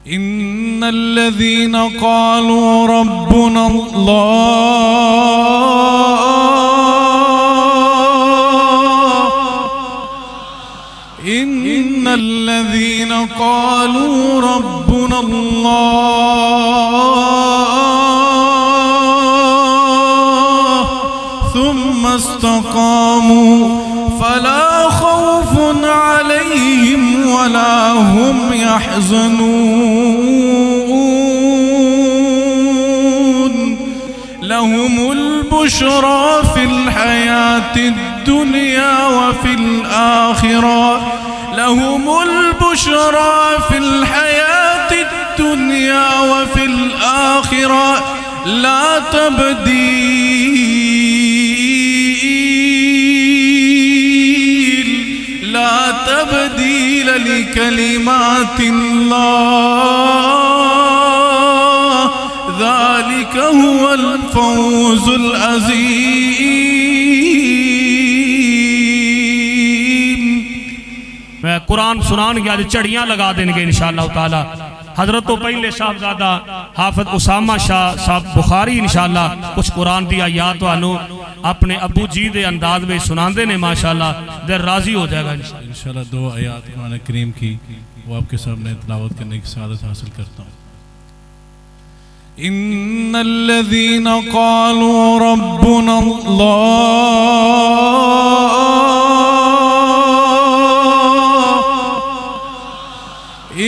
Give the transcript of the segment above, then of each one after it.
إن الذين قالوا ربنا الله إن الذين قالوا ربنا الله ثم استقاموا فلا خوف عليهم ولا هم يحزنون لهم البشرى في الحياة الدنيا وفي الآخرة لهم البشرى في الحياة الدنيا وفي الآخرة لا تبديل لكلمات الله ذلك هو الفوز العظيم. मैं कुरान सुनान गया चढ़ियाँ लगा देंगे इंशाअल्लाह ताला। हजरत तो पहले साहबजादा हाफिज उसामा शाह साहब बुखारी इंशाअल्लाह कुछ कुरान दी आयात वालों अपने अबू जी दे अंदाज में सुनाते ने माशाअल्लाह दिल राजी हो जाएगा इंशाअल्लाह। दो आयात कुरान करीम की वो आपके सामने तिलावत करने की सआदत हासिल करता हूँ। इन्नल्लज़ीन क़ालू रब्बुना अल्लाह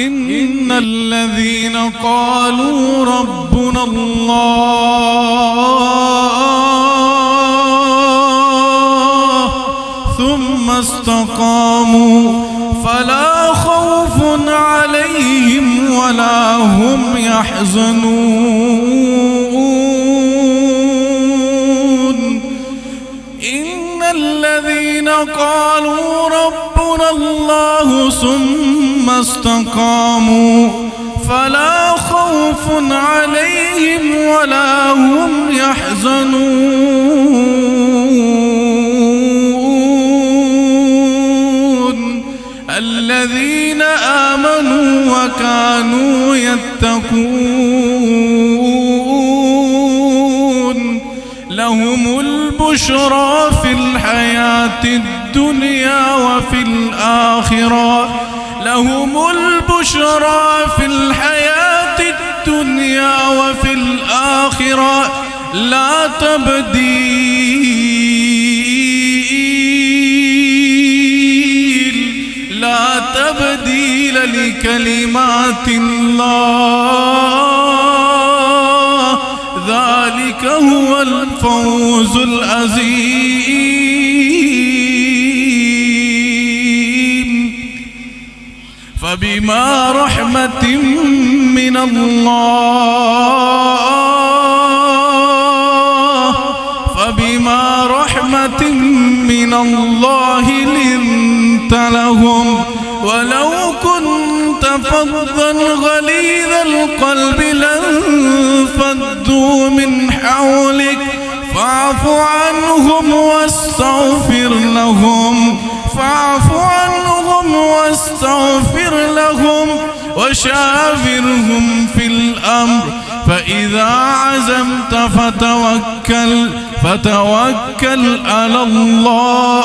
इन्नल्लज़ीन क़ालू रब्बुना अल्लाह ثم استقاموا فلا خوف عليهم ولا هم يحزنون إن الذين قالوا ربنا الله ثم استقاموا فلا خوف عليهم ولا هم يحزنون الذين آمنوا وكانوا يتقون لهم البشرى في الحياة الدنيا وفي الآخرة لهم البشرى في الحياة الدنيا وفي الآخرة لا تبديل لكلمات الله ذلك هو الفوز العظيم. فبما رحمة من الله لنت لهم ولو كنت فظا غليظ القلب لانفضوا من حولك فاعف عنهم واستغفر لهم وشاورهم في الأمر فإذا عزمت فتوكل على الله